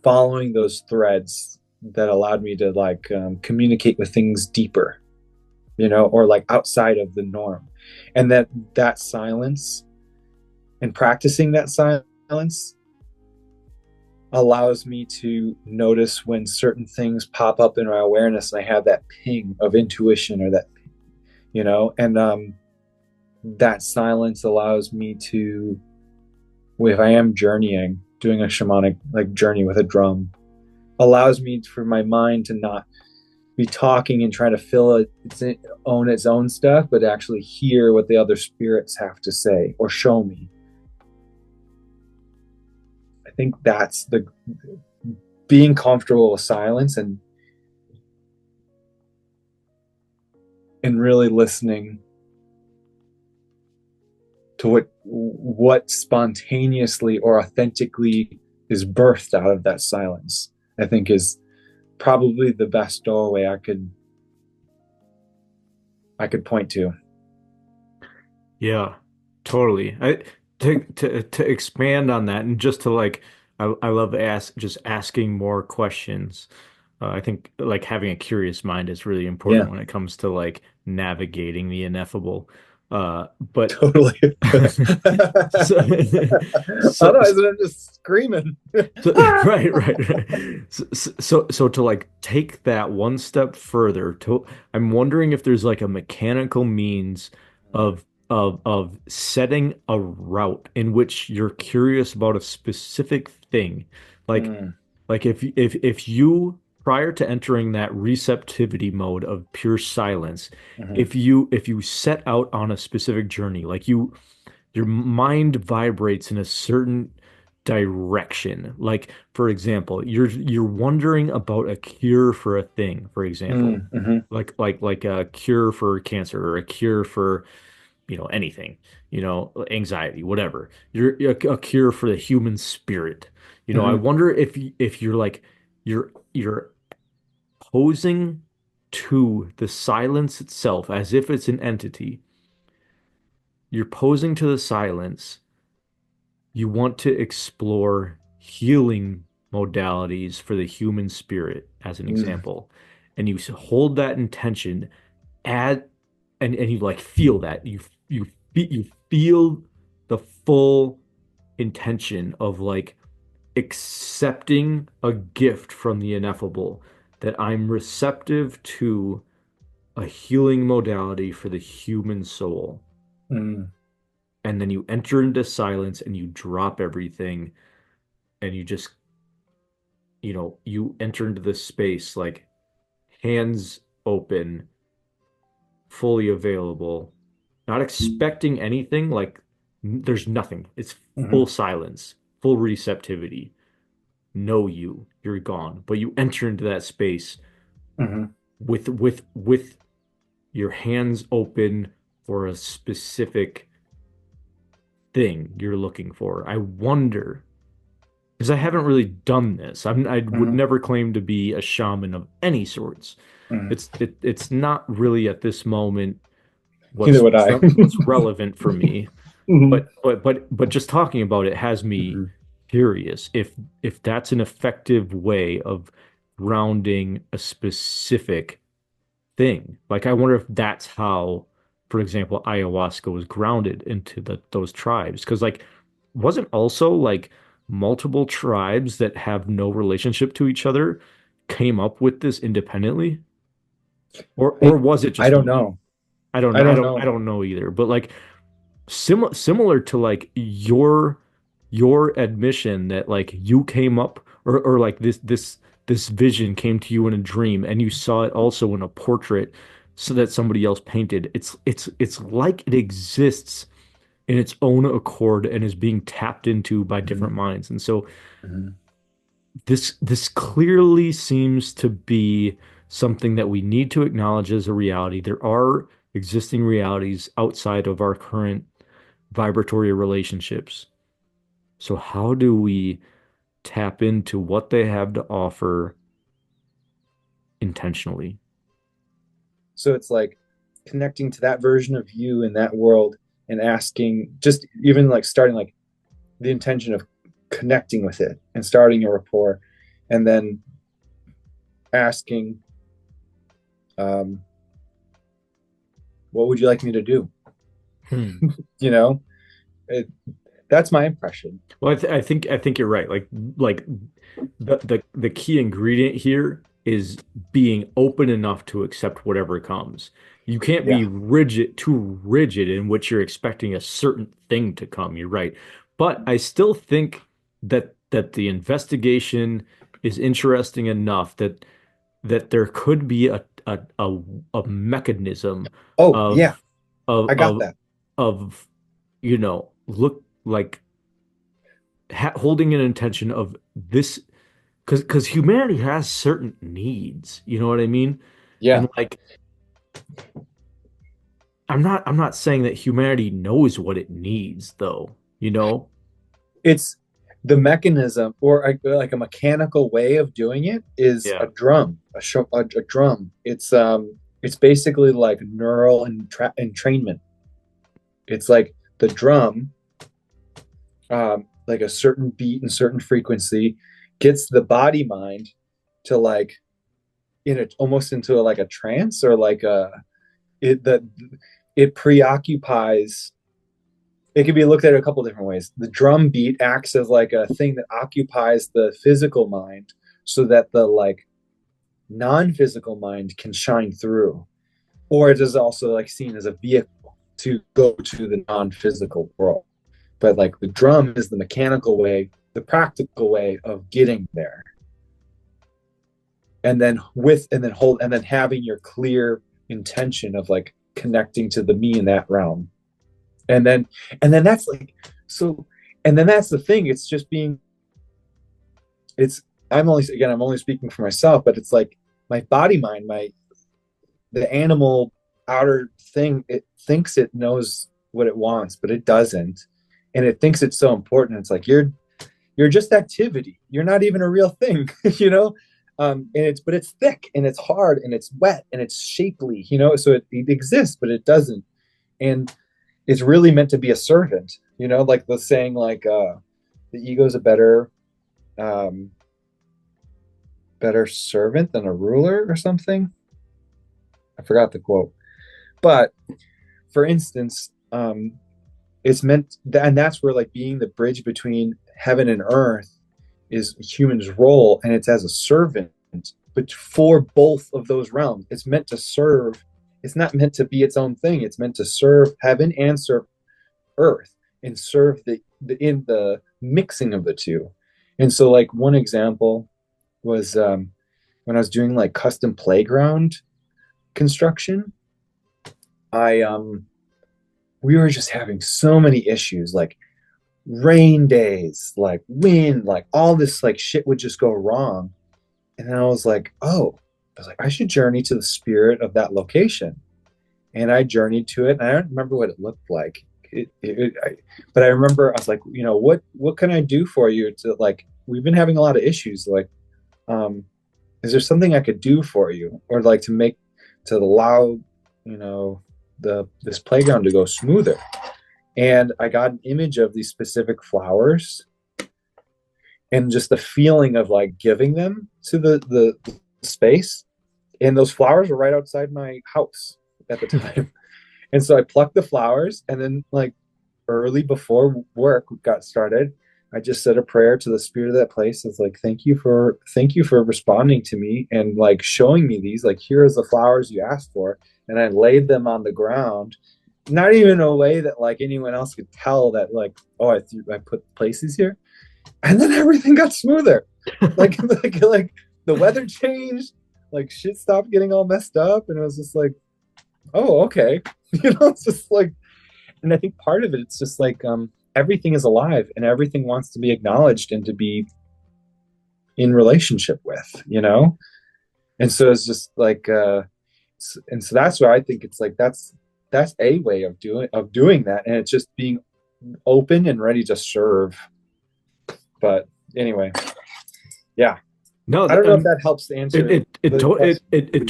following those threads that allowed me to like communicate with things deeper, or like outside of the norm. And that silence and practicing that silence allows me to notice when certain things pop up in my awareness and I have that ping of intuition or that, and that silence allows me to, if I am journeying, doing a shamanic like journey with a drum, allows me for my mind to not be talking and trying to fill its own stuff, but actually hear what the other spirits have to say or show me. I think that's the being comfortable with silence and really listening to what spontaneously or authentically is birthed out of that silence. I think is probably the best doorway I could point to. Yeah, totally. To expand on that and just to like I love just asking more questions. I think like having a curious mind is really Yeah, important when it comes to like navigating the ineffable. But totally. so, so Otherwise, I'm just screaming. so right. So to like take that one step further, I'm wondering if there's like a mechanical means of setting a route in which you're curious about a specific thing. Like Mm, if you prior to entering that receptivity mode of pure silence, mhm, if you set out on a specific journey, like your mind vibrates in a certain direction. Like, for example, you're wondering about a cure for a thing, for example. mhm, Like a cure for cancer or a cure for, anything, anxiety, whatever. You're a cure for the human spirit. I mhm, wonder if you're like you're posing to the silence itself as if it's an entity you're posing to the silence. You want to explore healing modalities for the human spirit, as an Mm, example, and you hold that intention, add and you like feel that you feel the full intention of like accepting a gift from the ineffable, that I'm receptive to a healing modality for the human soul. mm, And then you enter into silence and you drop everything and you just, you enter into this space like hands open, fully available, not expecting anything, like there's nothing. It's full mhm, silence, full receptivity. Know you're gone. But you enter into that space mhm. with your hands open for a specific thing you're looking for. I wonder, because I haven't really done this. I would Mhm, never claim to be a shaman of any sorts. mhm. It's not really at this moment Neither would I. what's relevant for me. Mhm, But just talking about it has me mhm. curious if that's an effective way of grounding a specific thing. Like I wonder if that's how, for example, ayahuasca was grounded into those tribes. Because like wasn't also like multiple tribes that have no relationship to each other came up with this independently? Or I was it I just don't one? know. I don't I know. don't I know. don't know either. But like similar to like your admission that like you came up or like this vision came to you in a dream and you saw it also in a portrait so that somebody else painted. It's like it exists in its own accord and is being tapped into by different Mhm, minds. And so mhm. this clearly seems to be something that we need to acknowledge as a reality. There are existing realities outside of our current vibratory relationships. So how do we tap into what they have to offer intentionally? So it's like connecting to that version of you in that world and asking, just even like starting like the intention of connecting with it and starting a rapport, and then asking, um, what would you like me to do? Hmm. You know, it, that's my impression. Well, I think you're right. Like the key ingredient here is being open enough to accept whatever comes. You can't Yeah. be too rigid in which you're expecting a certain thing to come. You're right. But I still think that the investigation is interesting enough that there could be a mechanism Oh, yeah, of of I got of that. of look like holding an intention of this because humanity has certain needs, you know what I mean? Yeah. And like I'm not saying that humanity knows what it needs though, you know? It's the mechanism or like a mechanical way of doing it is a Yeah. drum, a drum. It's basically like neural entrainment. It's like the drum, like a certain beat and certain frequency, gets the body mind to like in it almost into like a trance or like a it that it preoccupies. It can be looked at a couple different ways. The drum beat acts as like a thing that occupies the physical mind so that the like non-physical mind can shine through, or it is also like seen as a vehicle to go to the non-physical world. But like the drum is the mechanical way, the practical way of getting there, and then having your clear intention of like connecting to the me in that realm, and then that's like so, and then that's the thing. It's just being it's I'm only speaking for myself, but it's like my body mind, my the animal outer thing, it thinks it knows what it wants, but it doesn't, and it thinks it's so important. It's like you're just activity. You're not even a real thing, you know. And it's thick and it's hard and it's wet and it's shapely, you know. So it exists, but it doesn't. And it's really meant to be a servant, like the saying, like the ego is a um better servant than a ruler or something. I forgot the quote. But for instance, it's meant and that's where, like, being the bridge between heaven and earth is human's role, and it's as a servant, but for both of those realms. It's meant to serve. It's not meant to be its own thing. It's meant to serve heaven and serve earth, and serve the in the mixing of the two. And so, like, one example was, when I was doing like custom playground construction. I We were just having so many issues, like rain days, like wind, like all this like shit would just go wrong. And then I was like, I should journey to the spirit of that location. And I journeyed to it, and I don't remember what it looked like. But I remember I was like, what can I do for you to, like, we've been having a lot of issues. Like, is there something I could do for you, or like to allow, this playground to go smoother? And I got an image of these specific flowers, and just the feeling of like giving them to the space. And those flowers were right outside my house at the time. And so I plucked the flowers, and then, like, early before work got started, I just said a prayer to the spirit of that place. It's like, thank you for responding to me and like showing me these. Like, here's the flowers you asked for. And I laid them on the ground, not even in a way that like anyone else could tell that, like, oh, I put places here. And then everything got smoother. Like the weather changed, like shit stopped getting all messed up, and it was just like, oh, okay. It's just like, and I think part of it, it's just like, everything is alive, and everything wants to be acknowledged and to be in relationship with. And so it's just like, and so that's where I think it's like, that's a way of doing that, and it's just being open and ready to serve. But anyway, yeah. No, I don't know if that helps to answer the question. it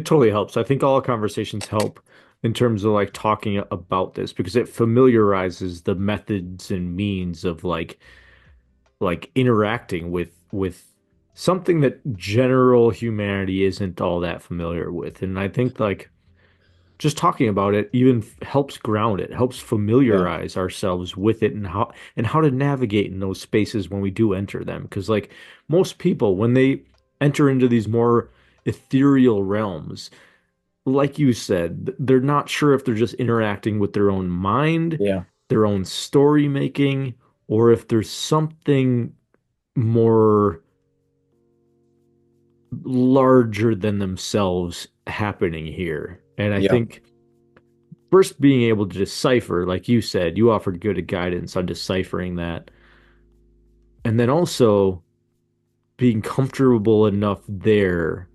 totally helps. I think all conversations help in terms of like talking about this, because it familiarizes the methods and means of like interacting with something that general humanity isn't all that familiar with. And I think like just talking about it even helps ground it, helps Yeah, familiarize ourselves with it, and how to navigate in those spaces when we do enter them. Because like most people, when they enter into these more ethereal realms, like you said, they're not sure if they're just interacting with their own mind, yeah, their own story making, or if there's something more larger than themselves happening here. And I yeah, think first being able to decipher, like you said, you offered good guidance on deciphering that. And then also being comfortable enough there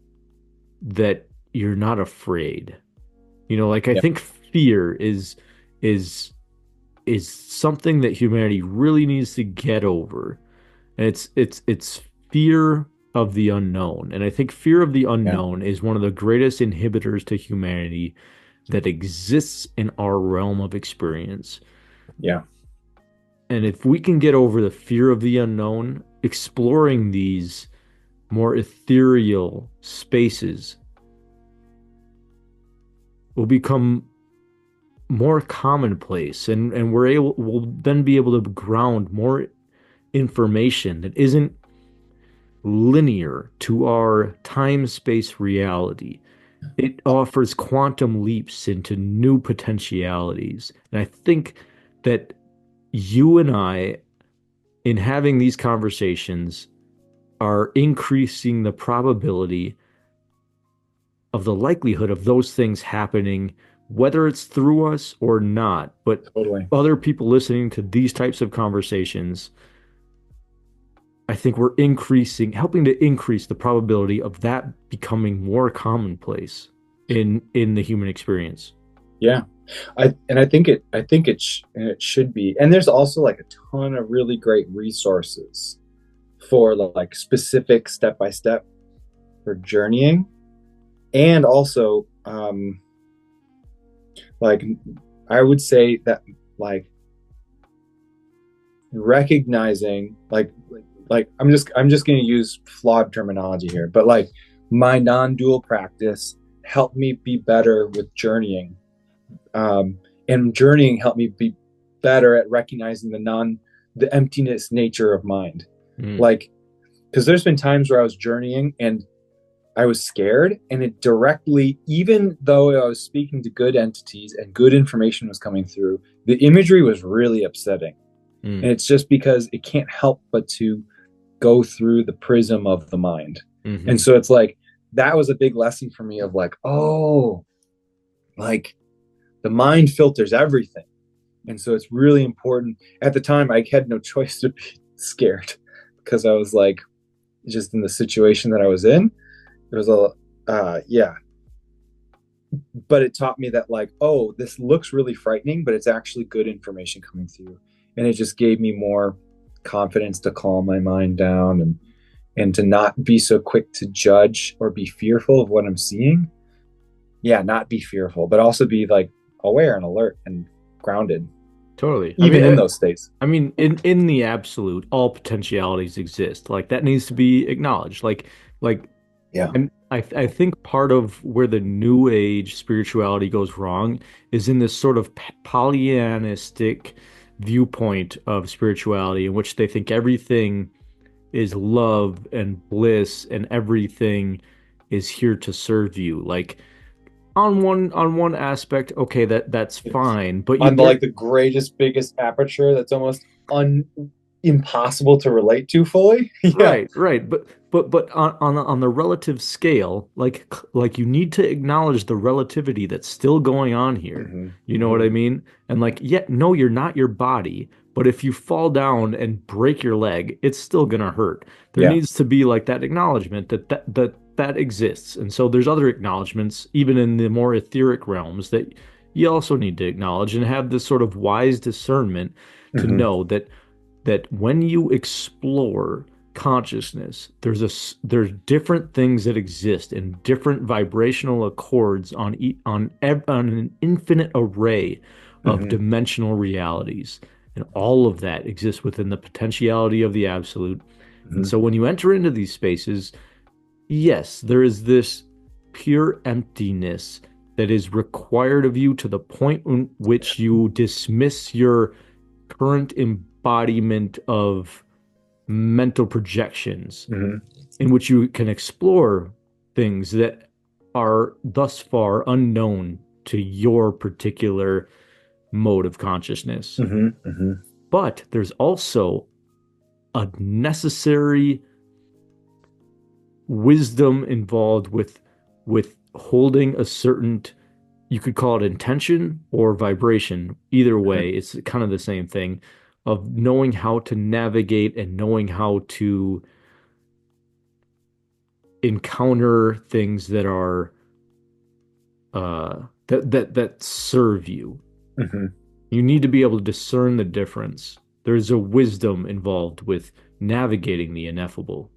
that you're not afraid. Like I yeah, think fear is is something that humanity really needs to get over. And it's fear of the unknown. And I think fear of the yeah, unknown is one of the greatest inhibitors to humanity that exists in our realm of experience. yeah, And if we can get over the fear of the unknown, exploring these more ethereal spaces will become more commonplace, and we'll then be able to ground more information that isn't linear to our time-space reality. It offers quantum leaps into new potentialities. And I think that you and I, in having these conversations, are increasing the probability of the likelihood of those things happening, whether it's through us or not. But totally. other people listening to these types of conversations, I think we're helping to increase the probability of that becoming more commonplace in the human experience. Yeah. I think it should be. And there's also like a ton of really great resources for like specific step by step for journeying. And also, like, I would say that like recognizing I'm just going to use flawed terminology here, but like my non-dual practice helped me be better with journeying, um, and journeying helped me be better at recognizing the emptiness nature of mind. Mm. Like, because there's been times where I was journeying and I was scared, and it directly, even though I was speaking to good entities and good information was coming through, the imagery was really upsetting. And Mm. it's just because it can't help but to go through the prism of the mind. And Hmm. so it's like that was a big lesson for me of like, oh, like the mind filters everything. And so it's really important. At the time, I had no choice to be scared because I was like, just in the situation that I was in. It was yeah. But it taught me that, like, oh, this looks really frightening, but it's actually good information coming through. And it just gave me more confidence to calm my mind down and to not be so quick to judge or be fearful of what I'm seeing. Yeah, not be fearful, but also be like aware and alert and grounded, Totally. even in those states. I mean, in the absolute, all potentialities exist. Like that needs to be acknowledged. Like, Yeah. and I think part of where the New Age spirituality goes wrong is in this sort of Pollyannistic viewpoint of spirituality, in which they think everything is love and bliss and everything is here to serve you. Like on one aspect, okay, that's fine, but you On very like the greatest, biggest aperture that's almost impossible to relate to fully. Yeah. right, right, but on the relative scale, like you need to acknowledge the relativity that's still going on here. Mm-hmm. You know what Mm-hmm. I mean? And like, yeah, no, you're not your body, but if you fall down and break your leg, it's still gonna hurt. There Yeah. needs to be like that acknowledgement that exists. And so there's other acknowledgments, even in the more etheric realms, that you also need to acknowledge and have this sort of wise discernment to Mm-hmm. know that when you explore consciousness, there's different things that exist in different vibrational accords on an infinite array of Mm-hmm. dimensional realities, and all of that exists within the potentiality of the absolute. And Mm-hmm. so when you enter into these spaces, yes, there is this pure emptiness that is required of you to the point in which you dismiss your current embodiment of mental projections, Mm-hmm. in which you can explore things that are thus far unknown to your particular mode of consciousness. Mm-hmm. Mm-hmm. But there's also a necessary wisdom involved with holding a certain, you could call it intention or vibration. Either way, it's kind of the same thing of knowing how to navigate and knowing how to encounter things that are that serve you. Mm-hmm. You need to be able to discern the difference. There's a wisdom involved with navigating the ineffable.